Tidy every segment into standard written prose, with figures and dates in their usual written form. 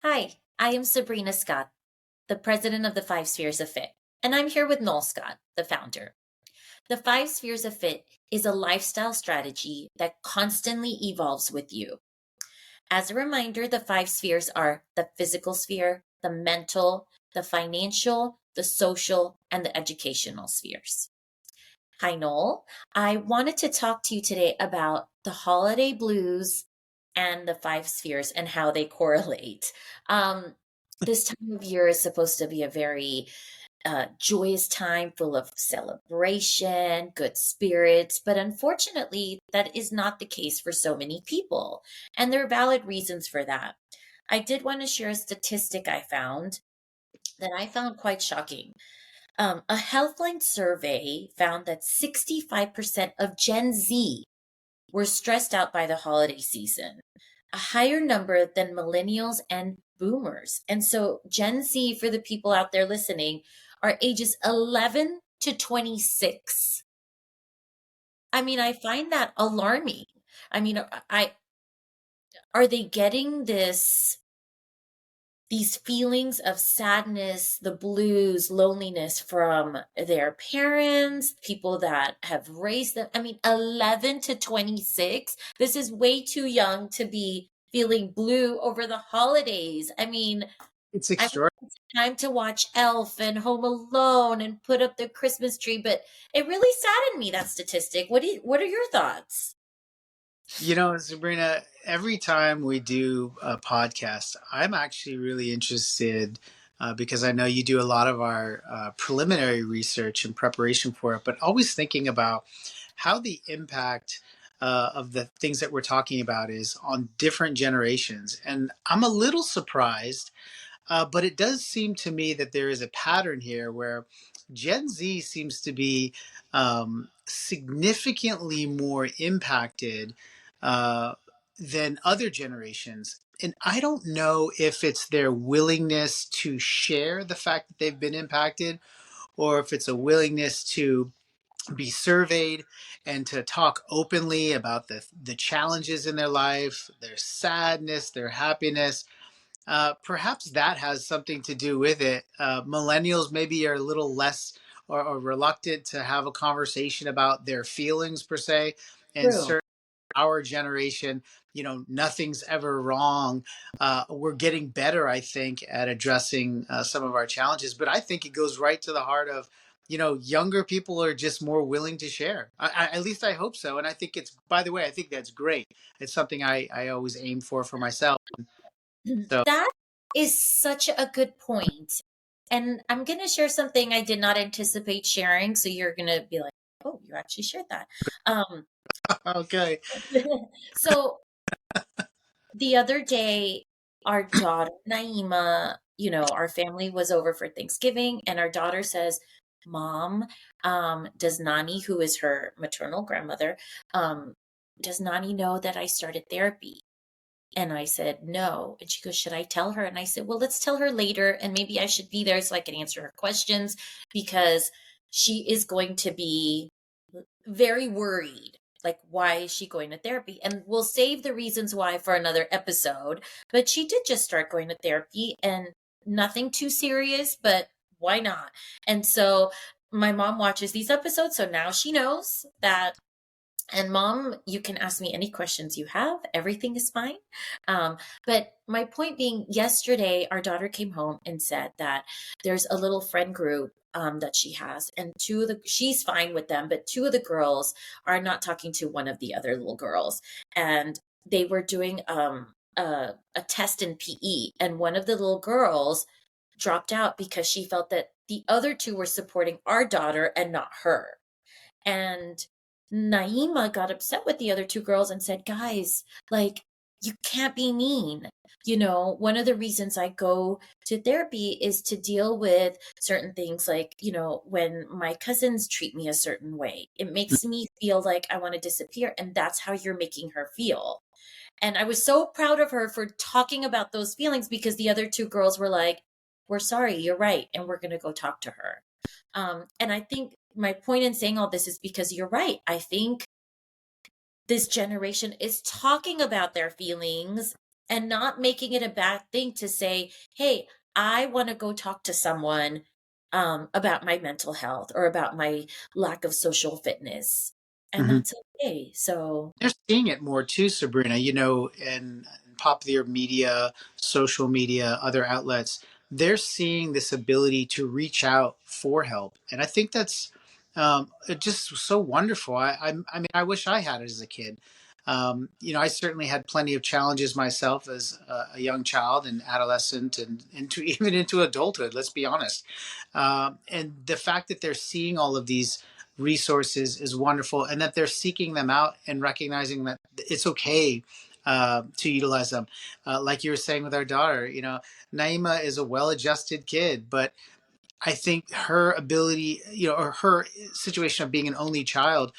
Hi, I am Sabrina Scott, the president of the Five Spheres of Fit, and I'm here with Noel Scott, the founder. The Five Spheres of Fit is a lifestyle strategy that constantly evolves with you. As a reminder, the five spheres are the physical sphere, the mental, the financial, the social, and the educational spheres. Hi, Noel. I wanted to talk to you today about the holiday blues and the five spheres and how they correlate. Um, this time of year is supposed to be a very joyous time full of celebration, good spirits, but unfortunately, that is not the case for so many people. And there are valid reasons for that. I did want to share a statistic I found that I found quite shocking. A Healthline survey found that 65% of Gen Z were stressed out by the holiday season, a higher number than millennials and boomers. And so, Gen Z, for the people out there listening, are ages 11 to 26. I mean, I find that alarming. I mean, I are they getting these feelings of sadness, the blues, loneliness from their parents, people that have raised them. I mean, 11 to 26. This is way too young to be feeling blue over the holidays. I mean, It's I want extraordinary. time to watch Elf and Home Alone and put up the Christmas tree, but it really saddened me, that statistic. What are your thoughts? Sabrina, every time we do a podcast, I'm actually really interested because I know you do a lot of our preliminary research and preparation for it, but always thinking about how the impact of the things that we're talking about is on different generations. And I'm a little surprised, but it does seem to me that there is a pattern here where Gen Z seems to be significantly more impacted uh, than other generations. And I don't know if it's their willingness to share the fact that they've been impacted or if it's a willingness to be surveyed and to talk openly about the challenges in their life, their sadness, their happiness. Perhaps that has something to do with it. Millennials maybe are a little less or reluctant to have a conversation about their feelings per se, and True. certainly our generation, nothing's ever wrong. We're getting better, I think, at addressing some of our challenges, but I think it goes right to the heart of, younger people are just more willing to share. At least I hope so, and I think it's. By the way, I think that's great. It's something I always aim for myself. So. That is such a good point. And I'm going to share something I did not anticipate sharing. So you're going to be like, oh, you actually shared that. Um, Okay. so the other day, our daughter, Naima, our family was over for Thanksgiving, and our daughter says, Mom, does Nani, who is her maternal grandmother, does Nani know that I started therapy? And I said, no. And she goes, should I tell her? And I said, well, let's tell her later. And maybe I should be there so I can answer her questions because she is going to be very worried. Like, why is she going to therapy? And we'll save the reasons why for another episode. But she did just start going to therapy and nothing too serious, but why not? And so my mom watches these episodes. So now she knows that, and mom, you can ask me any questions you have. Everything is fine. But my point being, yesterday, our daughter came home and said that there's a little friend group that she has, and she's fine with them, but two of the girls are not talking to one of the other little girls. And they were doing a test in PE, and one of the little girls dropped out because she felt that the other two were supporting our daughter and not her. And Naima got upset with the other two girls and said, guys, like, you can't be mean. One of the reasons I go to therapy is to deal with certain things, like, when my cousins treat me a certain way, it makes me feel like I want to disappear. And that's how you're making her feel. And I was so proud of her for talking about those feelings because the other two girls were like, we're sorry, you're right. And we're going to go talk to her. And I think my point in saying all this is because you're right. I think this generation is talking about their feelings and not making it a bad thing to say, hey, I want to go talk to someone about my mental health or about my lack of social fitness. And Mhm. that's okay. So, They're seeing it more too, Sabrina, in popular media, social media, other outlets. They're seeing this ability to reach out for help. And I think that's just so wonderful. I mean, I wish I had it as a kid. I certainly had plenty of challenges myself as a young child and adolescent and into even into adulthood, let's be honest. And the fact that they're seeing all of these resources is wonderful, and that they're seeking them out and recognizing that it's okay to utilize them. Like you were saying with our daughter, Naima is a well-adjusted kid, but I think her ability, or her situation of being an only child,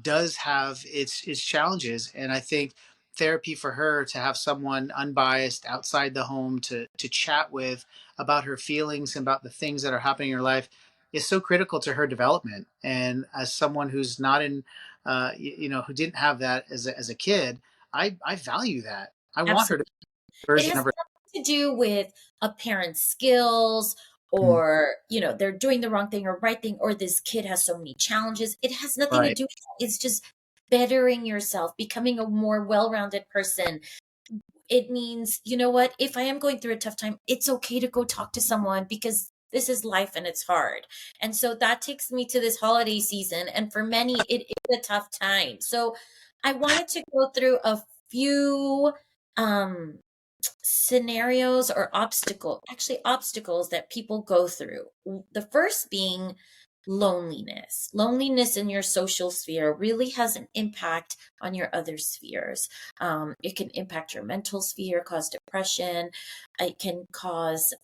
does have its challenges, and I think therapy for her to have someone unbiased outside the home to chat with about her feelings and about the things that are happening in her life is so critical to her development. And as someone who's not in, who didn't have that as a kid, I value that. I want her to absolutely. be a It version has of her. nothing to do with a parent's skills Mm, or, they're doing the wrong thing or right thing, or this kid has so many challenges. It has nothing to right, do with that. It's just bettering yourself, becoming a more well-rounded person. It means, you know what, if I am going through a tough time, it's okay to go talk to someone because this is life and it's hard. And so that takes me to this holiday season. And for many, it is a tough time. So I wanted to go through a few um scenarios or obstacles that people go through. The first being loneliness. Loneliness in your social sphere really has an impact on your other spheres. It can impact your mental sphere, cause depression. It can cause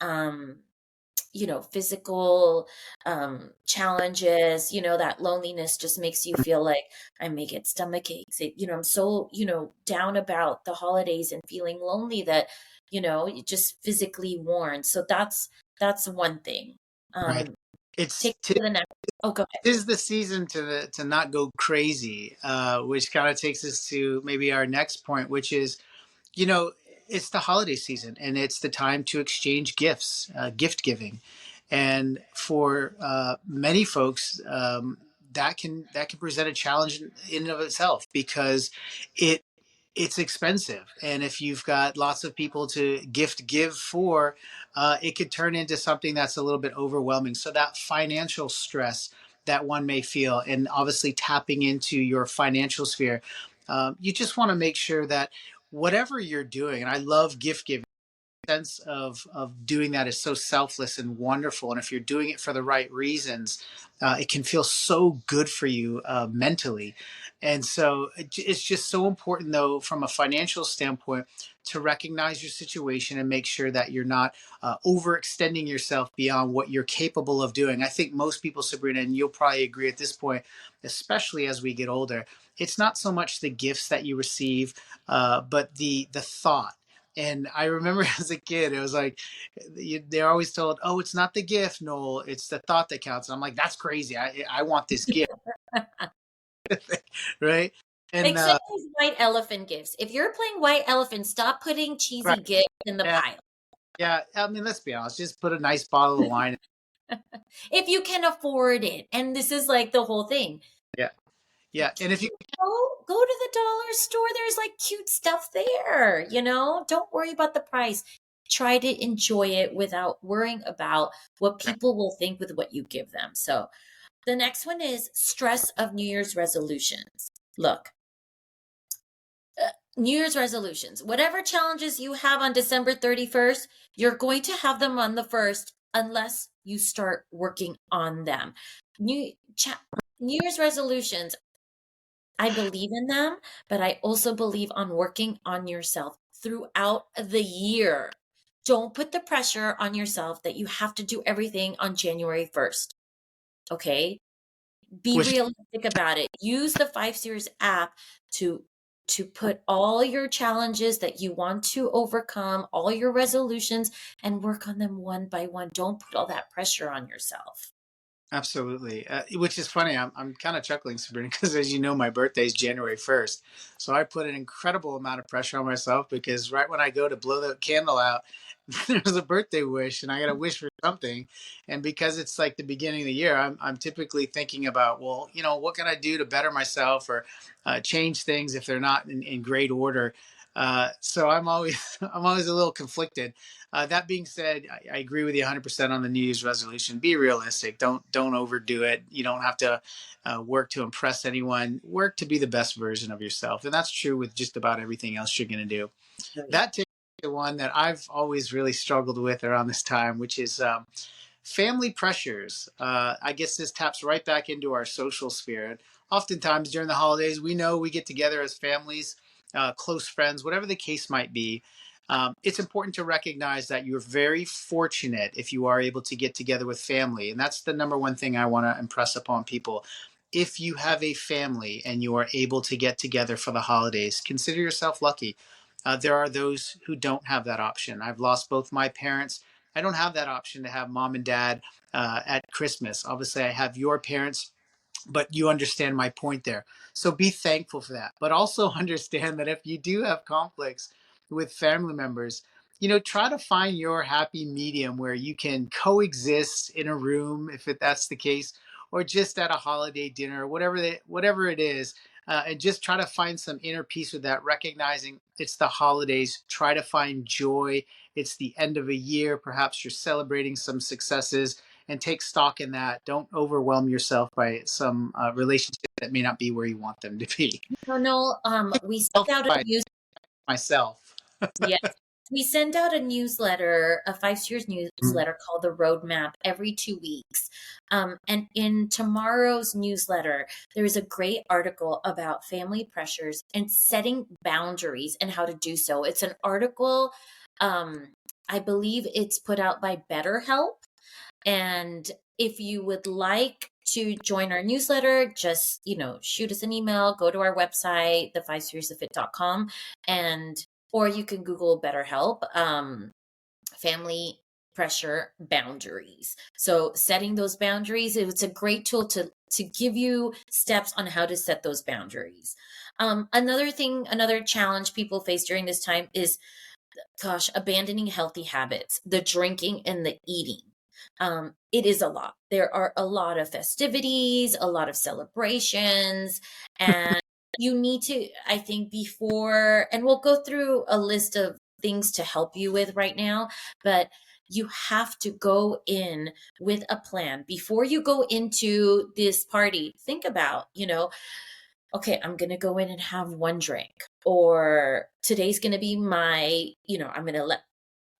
physical challenges. That loneliness just makes you feel like I may get stomach aches. I'm so down about the holidays and feeling lonely that it just physically worn. So that's one thing. right. um It's Take it to the next. Oh, go ahead. Tis the season to not go crazy, which kind of takes us to maybe our next point, which is, you know, it's the holiday season and it's the time to exchange gifts, gift giving, and for many folks, that can present a challenge in and of itself because it it's expensive, and if you've got lots of people to give for, it could turn into something that's a little bit overwhelming. So that financial stress that one may feel, and obviously tapping into your financial sphere, you just want to make sure that whatever you're doing, and I love gift giving, sense of doing that is so selfless and wonderful. And if you're doing it for the right reasons, it can feel so good for you mentally. And so it's just so important, though, from a financial standpoint, to recognize your situation and make sure that you're not overextending yourself beyond what you're capable of doing. I think most people, Sabrina, and you'll probably agree at this point, especially as we get older, it's not so much the gifts that you receive, but the thought. And I remember as a kid, it was like they're always told, "Oh, it's not the gift, Noel. It's the thought that counts." And I'm like, "That's crazy. I want this gift, right?" And Except these white elephant gifts. If you're playing white elephant, stop putting right, cheesy gifts in the yeah, pile. yeah. I mean, let's be honest. Just put a nice bottle of wine. If you can afford it. And this is like the whole thing. Yeah, yeah. And if you, Go to the dollar store. There's like cute stuff there, Don't worry about the price. Try to enjoy it without worrying about what people will think with what you give them. So the next one is stress of New Year's resolutions. Look, New Year's resolutions, whatever challenges you have on December 31st, you're going to have them on the 1st unless you start working on them. New, New Year's resolutions, I believe in them, but I also believe on working on yourself throughout the year. Don't put the pressure on yourself that you have to do everything on January 1st. Okay? Be which realistic about it. Use the 5 Series app to put all your challenges that you want to overcome, all your resolutions, and work on them one by one. Don't put all that pressure on yourself. Absolutely. Which is funny. I'm kind of chuckling, Sabrina, because as you know, my birthday is January 1st. So I put an incredible amount of pressure on myself because right when I go to blow the candle out, there's a birthday wish and I got to wish for something. And because it's like the beginning of the year, I'm typically thinking about, well, what can I do to better myself or change things if they're not in great order. So I'm always I'm always a little conflicted. That being said, I agree with you 100% on the New Year's resolution. Be realistic. Don't overdo it. You don't have to work to impress anyone. Work to be the best version of yourself, and that's true with just about everything else you're going to do. Oh, yeah. That takes me to one that I've always really struggled with around this time, which is family pressures. I guess this taps right back into our social sphere. Oftentimes during the holidays, we know we get together as families, close friends, whatever the case might be. It's important to recognize that you're very fortunate if you are able to get together with family. And that's the number one thing I want to impress upon people. If you have a family and you are able to get together for the holidays, consider yourself lucky. There are those who don't have that option. I've lost both my parents. I don't have that option to have mom and dad at Christmas. Obviously, I have your parents, but you understand my point there. So be thankful for that. But also understand that if you do have conflicts with family members, try to find your happy medium where you can coexist in a room, if that's the case, or just at a holiday dinner, whatever it is. And just try to find some inner peace with that, recognizing it's the holidays. Try to find joy. It's the end of a year. Perhaps you're celebrating some successes and take stock in that. Don't overwhelm yourself by some relationship that may not be where you want them to be. No, no, we sent Self out a advice news. myself. Yes. We send out a newsletter, a 5 years Mhm. newsletter called the Roadmap every 2 weeks. And in tomorrow's newsletter, there is a great article about family pressures and setting boundaries and how to do so. It's an article, um, I believe it's put out by BetterHelp. And if you would like to join our newsletter, just, shoot us an email, go to our website, the5spheresofit.com, and or you can Google BetterHelp, family pressure boundaries. So setting those boundaries, it's a great tool to give you steps on how to set those boundaries. Another challenge people face during this time is, gosh, abandoning healthy habits, the drinking and the eating. It is a lot. There are a lot of festivities, a lot of celebrations, and you need to, I think, before, and we'll go through a list of things to help you with right now, but you have to go in with a plan before you go into this party. Think about, okay, I'm going to go in and have one drink, or today's going to be I'm going to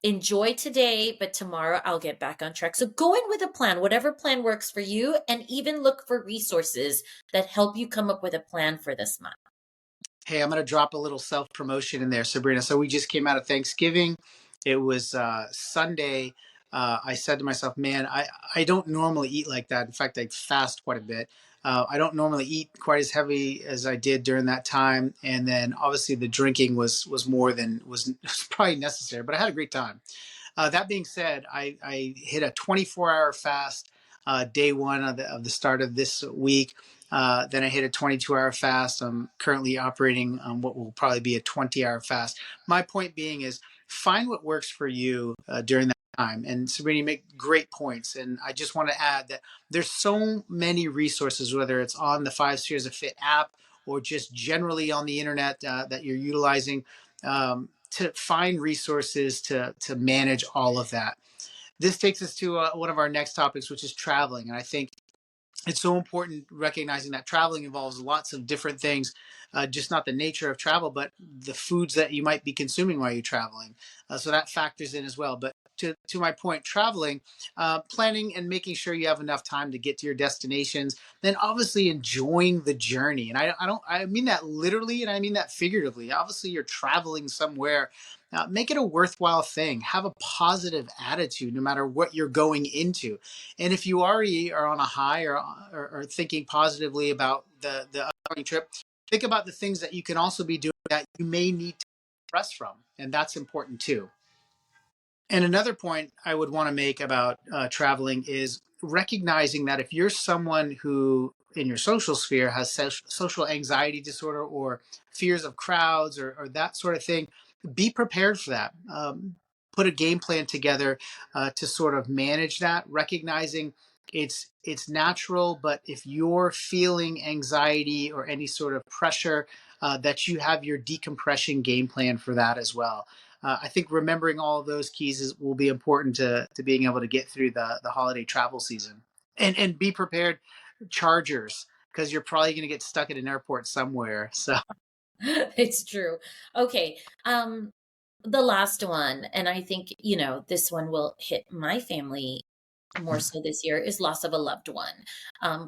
enjoy today, but tomorrow I'll get back on track. So go in with a plan, whatever plan works for you, and even look for resources that help you come up with a plan for this month. Hey, I'm going to drop a little self promotion in there, Sabrina. So we just came out of Thanksgiving. It was Sunday. I said to myself, man, I don't normally eat like that. In fact, I fast quite a bit. I don't normally eat quite as heavy as I did during that time. And then obviously the drinking was more than was probably necessary, but I had a great time. That being said, I hit a 24-hour fast day one of the start of this week. Then I hit a 22-hour fast. I'm currently operating on what will probably be a 20-hour fast. My point being is find what works for you during that time. And Sabrina, you make great points. And I just want to add that there's so many resources, whether it's on the 5 Spheres of Fit app or just generally on the internet that you're utilizing. To find resources to manage all of that. This takes us to one of our next topics, which is traveling. And I think it's so important recognizing that traveling involves lots of different things, just not the nature of travel, but the foods that you might be consuming while you're traveling. So that factors in as well. But to my point, traveling, planning and making sure you have enough time to get to your destinations, then obviously enjoying the journey. And I mean that literally and I mean that figuratively. Obviously, you're traveling somewhere. Make it a worthwhile thing. Have a positive attitude no matter what you're going into. And if you already are on a high or thinking positively about the upcoming trip, think about the things that you can also be doing that you may need to rest from. And that's important too. And another point I would want to make about traveling is recognizing that if you're someone who in your social sphere has social anxiety disorder or fears of crowds or that sort of thing, be prepared for that. Put a game plan together to sort of manage that, recognizing it's natural, but if you're feeling anxiety or any sort of pressure, that you have your decompression game plan for that as well. I think remembering all of those keys will be important to being able to get through the holiday travel season. And be prepared, chargers, because you're probably going to get stuck at an airport somewhere. So It's true. Okay. The last one, and I think, this one will hit my family more so this year, is loss of a loved one.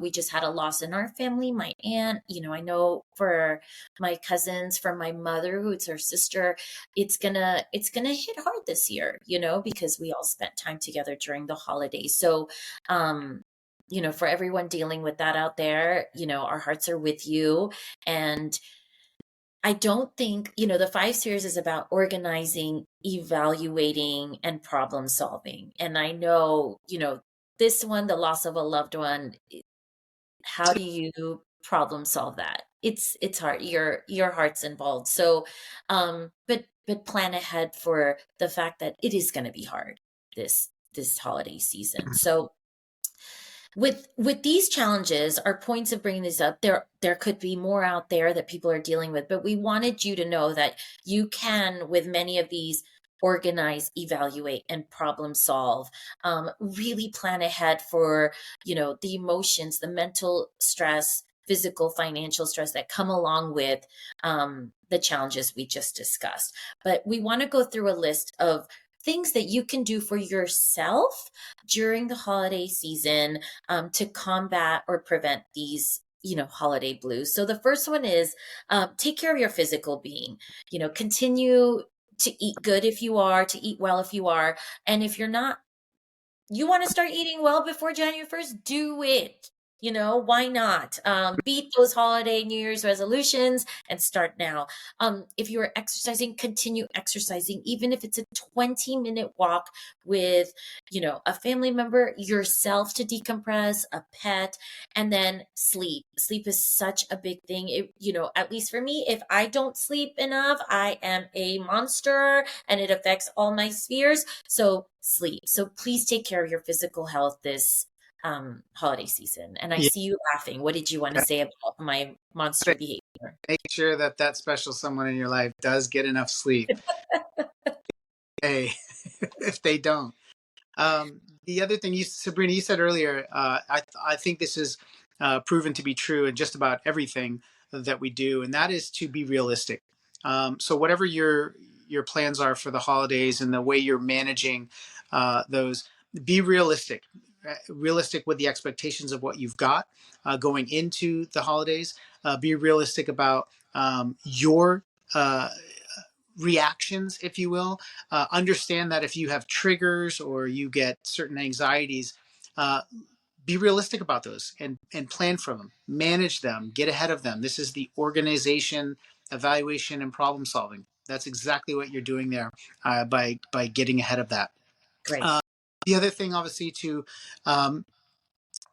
We just had a loss in our family. My aunt, I know for my cousins, for my mother, who's her sister, it's gonna hit hard this year, because we all spent time together during the holidays. So, for everyone dealing with that out there, our hearts are with you. And I don't think, the 5 series is about organizing, evaluating, and problem solving. And I know, this one, the loss of a loved one, how do you problem solve that? It's hard. Your heart's involved. So, but plan ahead for the fact that it is going to be hard this holiday season. So, with these challenges, our points of bringing these up, there could be more out there that people are dealing with, but we wanted you to know that you can, with many of these, organize, evaluate, and problem solve. Really plan ahead for the emotions, the mental stress, physical, financial stress that come along with the challenges we just discussed. But we want to go through a list of things that you can do for yourself during the holiday season, to combat or prevent these holiday blues. So the first one is, take care of your physical being. Continue to eat good if you are, to eat well if you are, and if you're not, you want to start eating well before January 1st, do it. Why not? Beat those holiday New Year's resolutions and start now. If you're exercising, continue exercising, even if it's a 20-minute walk with, a family member, yourself to decompress, a pet, and then sleep. Sleep is such a big thing. At least for me, if I don't sleep enough, I am a monster and it affects all my spheres. So sleep. So please take care of your physical health this holiday season. And I yeah, see you laughing. What did you want to say about my monster behavior? make sure that special someone in your life does get enough sleep. Hey, if they don't. The other thing, Sabrina, you said earlier, I think this is proven to be true in just about everything that we do, and that is to be realistic. So whatever your plans are for the holidays and the way you're managing those, be realistic. Realistic with the expectations of what you've got going into the holidays. Be realistic about your reactions, if you will. Understand that if you have triggers or you get certain anxieties, uh, be realistic about those and plan for them, manage them, get ahead of them. This is the organization, evaluation, and problem solving. That's exactly what you're doing there by getting ahead of that. Great. Uh, the other thing, obviously, to um,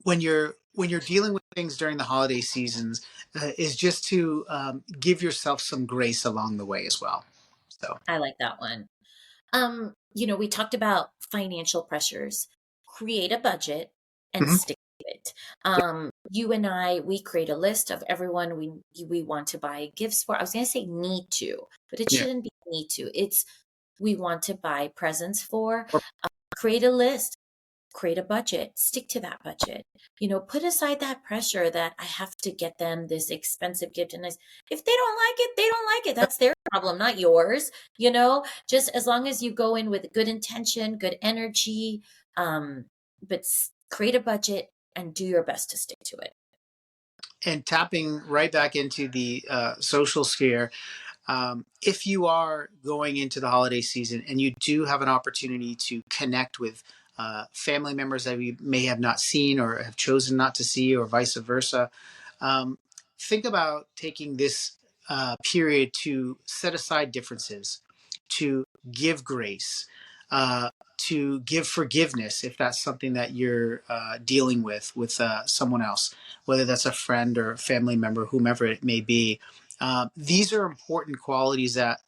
when you're dealing with things during the holiday seasons, is just to give yourself some grace along the way as well. So. I like that one. We talked about financial pressures. Create a budget and Mhm. stick to it. You and I, we create a list of everyone we want to buy gifts for. I was going to say need to, but it Yeah. shouldn't be need to. It's we want to buy presents for. Or Create a list, create a budget, stick to that budget. Put aside that pressure that I have to get them this expensive gift. And if they don't like it, they don't like it. That's their problem, not yours. Just as long as you go in with good intention, good energy, but create a budget and do your best to stick to it. and tapping right back into the social sphere. If you are going into the holiday season and you do have an opportunity to connect with family members that we may have not seen or have chosen not to see, or vice versa, um, think about taking this period to set aside differences, to give grace, uh, to give forgiveness if that's something that you're dealing with someone else, whether that's a friend or a family member, whomever it may be. These are important qualities that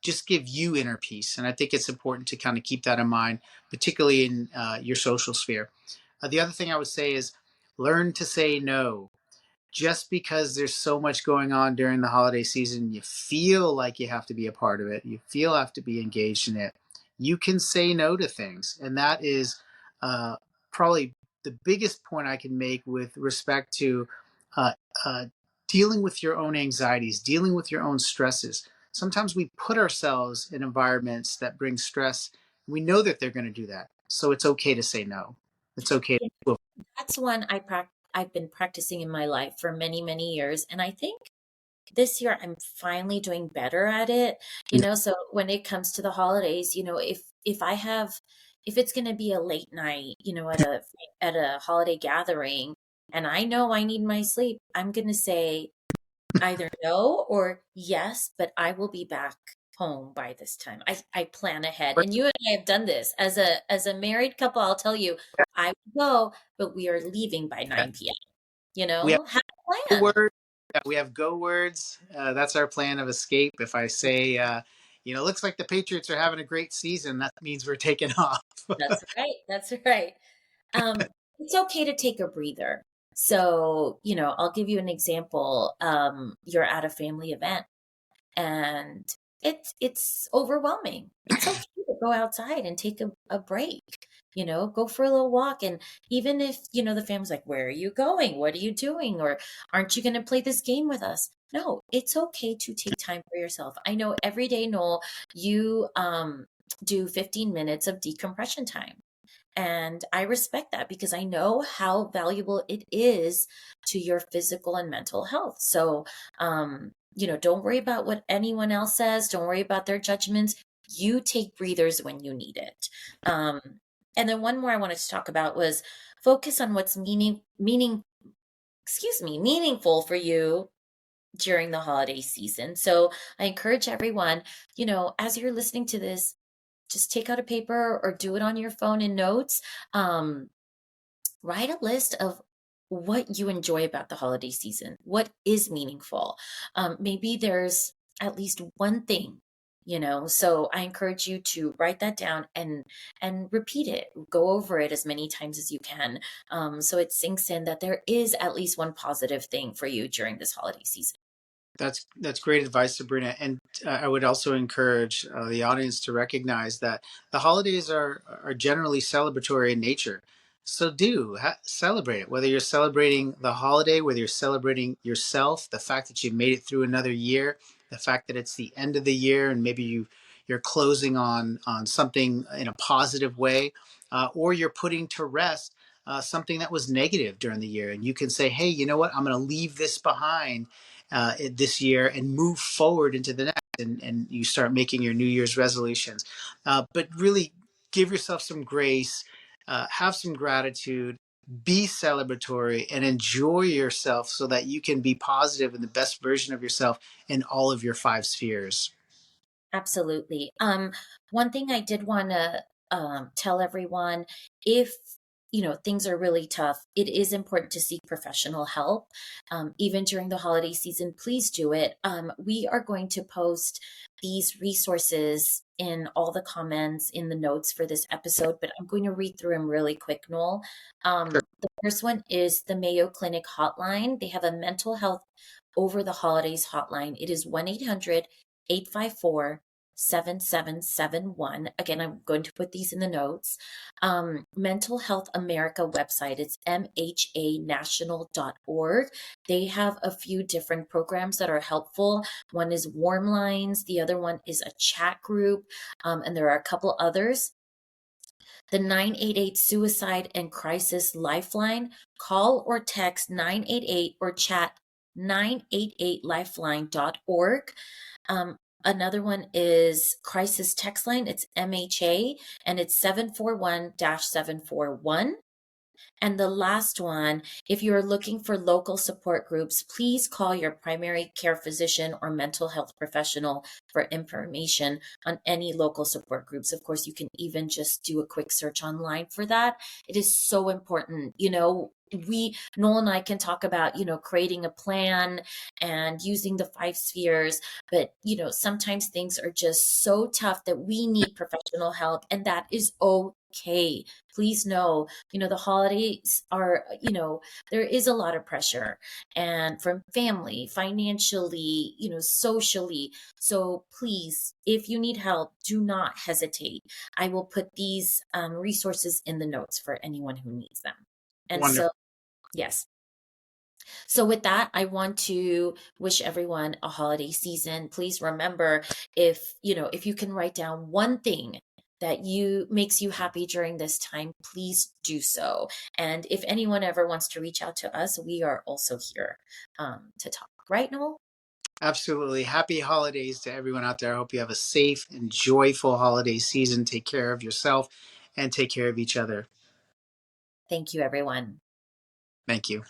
just give you inner peace. And I think it's important to kind of keep that in mind, particularly in your social sphere. The other thing I would say is learn to say no. Just because there's so much going on during the holiday season, you feel like you have to be a part of it, you feel have to be engaged in it. You can say no to things, and that is uh, probably the biggest point I can make with respect to uh, uh, dealing with your own anxieties, dealing with your own stresses. Sometimes we put ourselves in environments that bring stress. We know that they're going to do that, so it's okay to say no. It's okay to. That's one I've been practicing in my life for many, many years. And I think this year I'm finally doing better at it. So when it comes to the holidays, if it's going to be a late night, at a holiday gathering, and I know I need my sleep, I'm going to say either no or yes, but I will be back home by this time. I plan ahead. And you and I have done this. As a married couple, I'll tell you, I will go, but we are leaving by 9 p.m. We have Have a go plan. words. Yeah, we have go words. That's our plan of escape. If I say, looks like the Patriots are having a great season, that means we're taking off. That's right. That's right. It's okay to take a breather. So, I'll give you an example. You're at a family event and it's overwhelming. It's okay to go outside and take a break, go for a little walk. And even if, the family's like, where are you going? What are you doing? Or aren't you going to play this game with us? No, it's okay to take time for yourself. I know every day, Noel, you do 15 minutes of decompression time. And I respect that because I know how valuable it is to your physical and mental health. So, don't worry about what anyone else says. Don't worry about their judgments. You take breathers when you need it. Um, and then one more I wanted to talk about was focus on what's meaningful for you during the holiday season. So I encourage everyone, as you're listening to this, just take out a paper or do it on your phone in notes. Um, Write a list of what you enjoy about the holiday season, what is meaningful. Maybe there's at least one thing, so I encourage you to write that down and repeat it, go over it as many times as you can, so it sinks in that there is at least one positive thing for you during this holiday season. That's great advice, Sabrina. And I would also encourage the audience to recognize that the holidays are generally celebratory in nature. So celebrate it. Whether you're celebrating the holiday, whether you're celebrating yourself, the fact that you made it through another year, the fact that it's the end of the year, and maybe you're closing on something in a positive way, or you're putting to rest something that was negative during the year, and you can say, hey, you know what? I'm going to leave this behind this year and move forward into the next, and you start making your New Year's resolutions. But really give yourself some grace, have some gratitude, be celebratory, and enjoy yourself so that you can be positive and the best version of yourself in all of your five spheres. Absolutely. One thing I did want to tell everyone, if things are really tough, it is important to seek professional help. Even during the holiday season, please do it. We are going to post these resources in all the comments in the notes for this episode, but I'm going to read through them really quick, Noel. Sure. The first one is the Mayo Clinic hotline. They have a mental health over the holidays hotline. It is 1-800-854-7771. Again, I'm going to put these in the notes. Mental Health America website, it's mhanational.org. They have a few different programs that are helpful. One is Warm Lines, the other one is a chat group, and there are a couple others. The 988 Suicide and Crisis Lifeline, call or text 988 or chat 988lifeline.org. Another one is Crisis Text Line. It's MHA and it's 741-741. And the last one, if you're looking for local support groups, please call your primary care physician or mental health professional for information on any local support groups. Of course, you can even just do a quick search online for that. It is so important. Noel and I can talk about, creating a plan and using the five spheres, but, sometimes things are just so tough that we need professional help, and that is okay. Please know, the holidays are, there is a lot of pressure, and from family, financially, socially. So please, if you need help, do not hesitate. I will put these resources in the notes for anyone who needs them. And so, Wonderful. yes. So with that, I want to wish everyone a holiday season. Please remember, if you can write down one thing that you makes you happy during this time, please do so. And if anyone ever wants to reach out to us, we are also here to talk. Right, Noel? Absolutely. Happy holidays to everyone out there. I hope you have a safe and joyful holiday season. Take care of yourself and take care of each other. Thank you, everyone. Thank you.